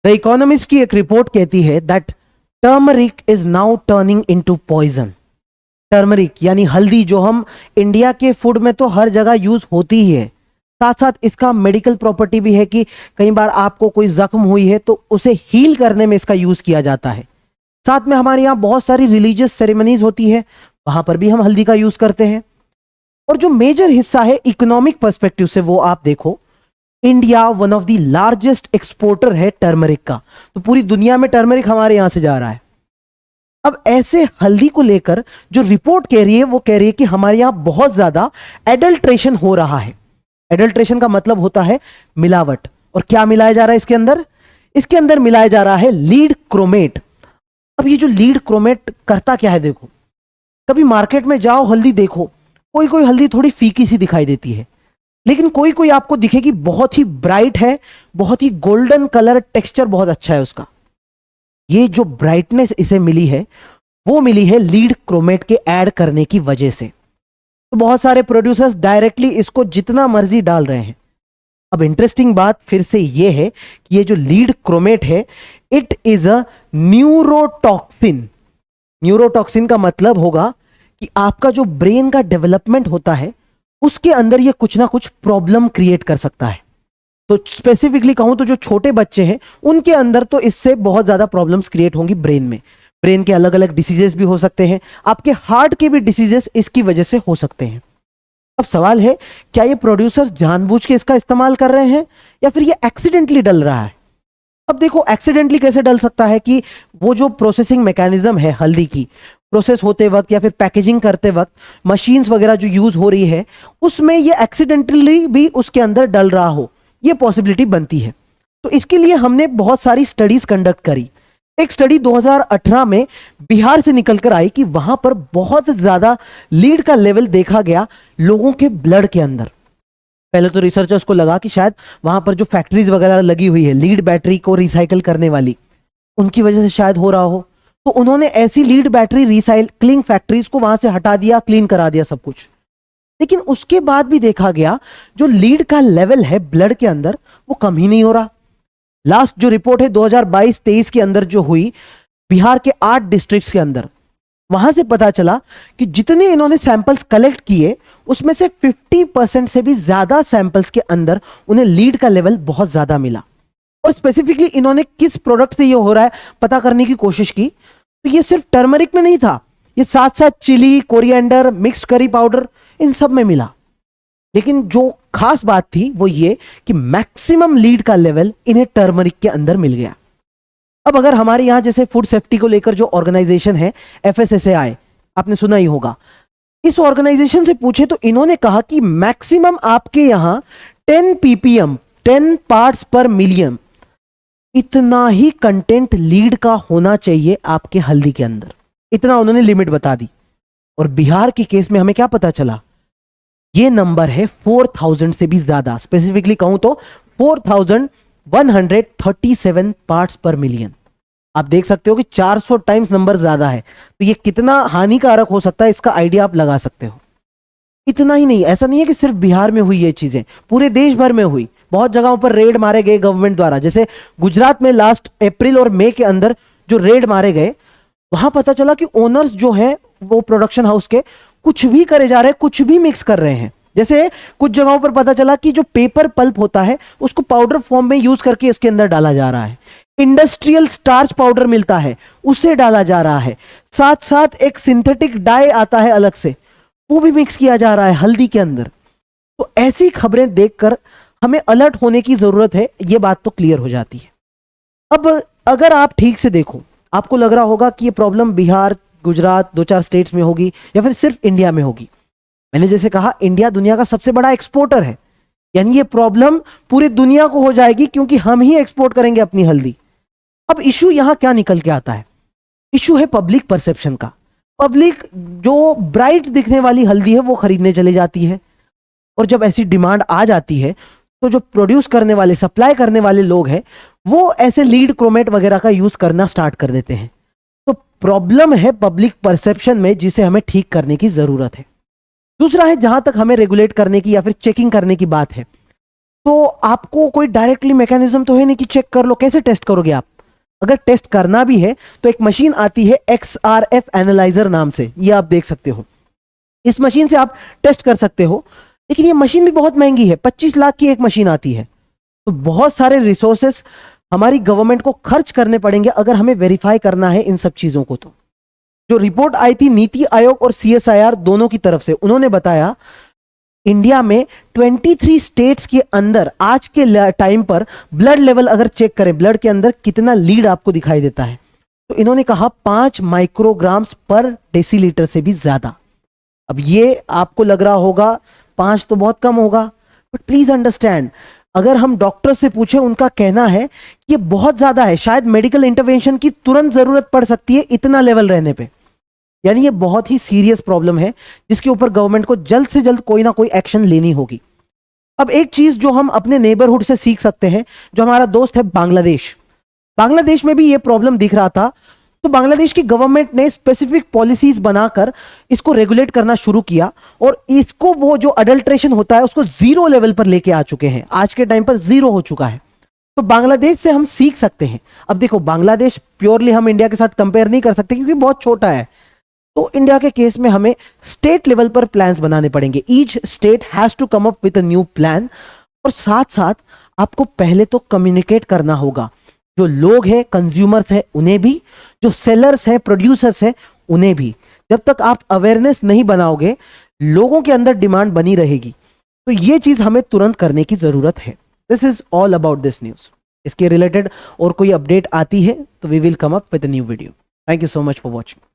The economist की एक report कहती है that turmeric is now turning into poison. Turmeric यानी हल्दी, जो हम इंडिया के फूड में तो हर जगह यूज होती ही है, साथ साथ इसका मेडिकल प्रॉपर्टी भी है कि कई बार आपको कोई जख्म हुई है तो उसे हील करने में इसका यूज किया जाता है। साथ में हमारे यहाँ बहुत सारी रिलीजियस सेरेमनीज होती है, वहां पर भी हम हल्दी का यूज करते हैं। और जो मेजर हिस्सा है इकोनॉमिक पर्सपेक्टिव से, वो आप देखो, India one of the largest exporter है टर्मरिक का। तो पूरी दुनिया में टर्मरिक हमारे यहां से जा रहा है। अब ऐसे हल्दी को लेकर जो रिपोर्ट कह रही है, वो कह रही है कि हमारे यहां बहुत ज्यादा एडल्ट्रेशन हो रहा है। एडल्ट्रेशन का मतलब होता है मिलावट। और क्या मिलाया जा रहा है इसके अंदर? इसके अंदर मिलाया जा रहा है लीड क्रोमेट। अब ये जो लीड क्रोमेट करता क्या है, देखो, कभी मार्केट में जाओ, हल्दी देखो, कोई कोई हल्दी थोड़ी फीकी सी दिखाई देती है, लेकिन कोई कोई आपको दिखेगी बहुत ही ब्राइट है, बहुत ही गोल्डन कलर, टेक्सचर बहुत अच्छा है उसका। ये जो ब्राइटनेस इसे मिली है, वो मिली है लीड क्रोमेट के ऐड करने की वजह से। तो बहुत सारे प्रोड्यूसर्स डायरेक्टली इसको जितना मर्जी डाल रहे हैं। अब इंटरेस्टिंग बात फिर से ये है कि ये जो लीड क्रोमेट है, it is a neurotoxin. Neurotoxin का मतलब होगा कि आपका जो ब्रेन का डेवलपमेंट होता है, उसके अंदर ये कुछ ना कुछ प्रॉब्लम क्रिएट कर सकता है। तो स्पेसिफिकली कहूं तो जो छोटे बच्चे हैं, उनके अंदर तो इससे बहुत ज्यादा प्रॉब्लम्स क्रिएट होंगी ब्रेन में। ब्रेन के अलग अलग डिसीजेस भी हो सकते हैं, आपके हार्ट के भी डिसीजेस इसकी वजह से हो सकते हैं। अब सवाल है, क्या ये प्रोड्यूसर्स जानबूझ के इसका इस्तेमाल कर रहे हैं या फिर ये एक्सीडेंटली डल रहा है? अब देखो, एक्सीडेंटली कैसे डल सकता है कि वो जो प्रोसेसिंग मैकेनिज्म है हल्दी की, प्रोसेस होते वक्त या फिर पैकेजिंग करते वक्त मशीन्स वगैरह जो यूज हो रही है, उसमें ये एक्सीडेंटली भी उसके अंदर डल रहा हो, ये पॉसिबिलिटी बनती है। तो इसके लिए हमने बहुत सारी स्टडीज कंडक्ट करी। एक स्टडी 2018 में बिहार से निकलकर आई कि वहां पर बहुत ज्यादा लीड का लेवल देखा गया लोगों के ब्लड के अंदर। पहले तो रिसर्चर्स को लगा कि शायद वहां पर जो फैक्ट्रीज वगैरह लगी हुई है लीड बैटरी को रिसाइकल करने वाली, उनकी वजह से शायद हो रहा हो। तो उन्होंने ऐसी लीड बैटरी रिसाइकलिंग फैक्ट्रीज को वहां से हटा दिया, क्लीन करा दिया सब कुछ। लेकिन उसके बाद भी देखा गया जो लीड का लेवल है ब्लड के अंदर, वो कम ही नहीं हो रहा। लास्ट जो रिपोर्ट है 2022-23 के अंदर जो हुई बिहार के 8 डिस्ट्रिक्ट्स के अंदर, वहां से पता चला कि जितने इन्होंने सैंपल्स कलेक्ट किए, उसमें से 50% से भी ज्यादा सैंपल्स के अंदर उन्हें लीड का लेवल बहुत ज्यादा मिला। और स्पेसिफिकली इन्होंने किस प्रोडक्ट से ये हो रहा है पता करने की कोशिश की, तो ये सिर्फ टर्मरिक में नहीं था, ये साथ साथ chilli, coriander, mixed curry powder, इन सब में मिला। लेकिन जो खास बात थी वो ये कि मैक्सिमम लीड का लेवल इन्हें टर्मरिक के अंदर मिल गया। अब अगर हमारे यहां जैसे फूड सेफ्टी को लेकर जो ऑर्गेनाइजेशन है FSSAI, आपने सुना ही होगा, इस ऑर्गेनाइजेशन से पूछे तो इन्होंने कहा कि मैक्सिमम आपके यहां 10 ppm, 10 पार्ट्स पर मिलियन, इतना ही कंटेंट लीड का होना चाहिए आपके हल्दी के अंदर। इतना उन्होंने लिमिट बता दी। और बिहार के केस में हमें क्या पता चला, ये नंबर है 4000 से भी ज्यादा। स्पेसिफिकली कहूं तो 4137 पार्ट्स पर मिलियन। आप देख सकते हो कि 400 टाइम्स नंबर ज्यादा है। तो ये कितना हानिकारक हो सकता है, इसका आइडिया आप लगा सकते हो। इतना ही नहीं, ऐसा नहीं है कि सिर्फ बिहार में हुई ये चीजें, पूरे देश भर में हुई। बहुत जगहों पर रेड मारे गए गवर्नमेंट द्वारा। जैसे गुजरात में लास्ट अप्रैल और मई के अंदर जो रेड मारे गए, वहां पता चला कि ओनर्स जो है वो प्रोडक्शन हाउस के कुछ भी करे जा रहे हैं, कुछ भी मिक्स कर रहे हैं। जैसे कुछ जगहों पर पता चला कि जो पेपर पल्प होता है उसको पाउडर फॉर्म में यूज करके इसके अंदर डाला जा रहा है। इंडस्ट्रियल स्टार्च पाउडर मिलता है, उसे डाला जा रहा है। साथ साथ एक सिंथेटिक डाई आता है अलग से, वो भी मिक्स किया जा रहा है हल्दी के अंदर। तो ऐसी खबरें देखकर हमें अलर्ट होने की जरूरत है, ये बात तो क्लियर हो जाती है। अब अगर आप ठीक से देखो, आपको लग रहा होगा कि ये प्रॉब्लम बिहार, गुजरात, 2-4 स्टेट्स में होगी या फिर सिर्फ इंडिया में होगी। मैंने जैसे कहा, इंडिया दुनिया का सबसे बड़ा एक्सपोर्टर है, यानी ये प्रॉब्लम पूरी दुनिया को हो जाएगी क्योंकि हम ही एक्सपोर्ट करेंगे अपनी हल्दी। अब इशू यहां क्या निकल के आता है? इशू है पब्लिक परसेप्शन का। पब्लिक जो ब्राइट दिखने वाली हल्दी है वो खरीदने चली जाती है, और जब ऐसी डिमांड आ जाती है तो जो प्रोड्यूस करने वाले, सप्लाई करने वाले लोग हैं, वो ऐसे लीड क्रोमेट वगैरह का यूज करना स्टार्ट कर देते हैं। तो प्रॉब्लम है पब्लिक परसेप्शन में, जिसे हमें ठीक करने की जरूरत है। दूसरा है, जहां तक हमें रेगुलेट करने की या फिर चेकिंग करने की बात है, तो आपको कोई डायरेक्टली मैकेनिज्म तो है नहीं कि चेक कर लो, कैसे टेस्ट करोगे आप? अगर टेस्ट करना भी है तो एक मशीन आती है XRF एनालाइजर नाम से, ये आप देख सकते हो। इस मशीन से आप टेस्ट कर सकते हो, लेकिन ये मशीन भी बहुत महंगी है, 25 लाख की एक मशीन आती है। तो बहुत सारे रिसोर्सेस हमारी गवर्नमेंट को खर्च करने पड़ेंगे अगर हमें वेरीफाई करना है इन सब चीजों को। तो जो रिपोर्ट आई थी नीति आयोग और CSIR दोनों की तरफ से, उन्होंने बताया इंडिया में 23 स्टेट्स के अंदर आज के टाइम पर ब्लड लेवल अगर चेक करें, ब्लड के अंदर कितना लीड आपको दिखाई देता है, तो इन्होंने कहा 5 माइक्रोग्राम्स पर डेसीलीटर से भी ज्यादा। अब ये आपको लग रहा होगा 5 तो बहुत कम होगा, बट प्लीज अंडरस्टैंड, अगर हम डॉक्टर से पूछे उनका कहना है कि ये बहुत ज्यादा है, शायद मेडिकल इंटरवेंशन की तुरंत जरूरत पड़ सकती है इतना लेवल रहने पे। यानी ये बहुत ही सीरियस प्रॉब्लम है जिसके ऊपर गवर्नमेंट को जल्द से जल्द कोई ना कोई एक्शन लेनी होगी। अब एक चीज जो हम अपने नेबरहुड से सीख सकते हैं, जो हमारा दोस्त है बांग्लादेश, बांग्लादेश में भी ये प्रॉब्लम दिख रहा था, तो बांग्लादेश की गवर्नमेंट ने स्पेसिफिक पॉलिसीज बनाकर इसको रेगुलेट करना शुरू किया और इसको वो जो अडल्ट्रेशन होता है उसको 0 लेवल पर लेके आ चुके हैं। आज के टाइम पर 0 हो चुका है। तो बांग्लादेश से हम सीख सकते हैं। अब देखो, बांग्लादेश प्योरली हम इंडिया के साथ कंपेयर नहीं कर सकते क्योंकि बहुत छोटा है, तो इंडिया के केस में हमें स्टेट लेवल पर प्लान्स बनाने पड़ेंगे। Each state has to come up with a new plan, और साथ साथ आपको पहले तो कम्युनिकेट करना होगा, जो लोग हैं, कंज्यूमर्स हैं, उन्हें भी, जो सेलर्स हैं, प्रोड्यूसर्स हैं, उन्हें भी। जब तक आप अवेयरनेस नहीं बनाओगे, लोगों के अंदर डिमांड बनी रहेगी। तो ये चीज हमें तुरंत करने की जरूरत है। This is all about this news. इसके रिलेटेड और कोई अपडेट आती है तो we will come up with a new video. Thank you so much for watching.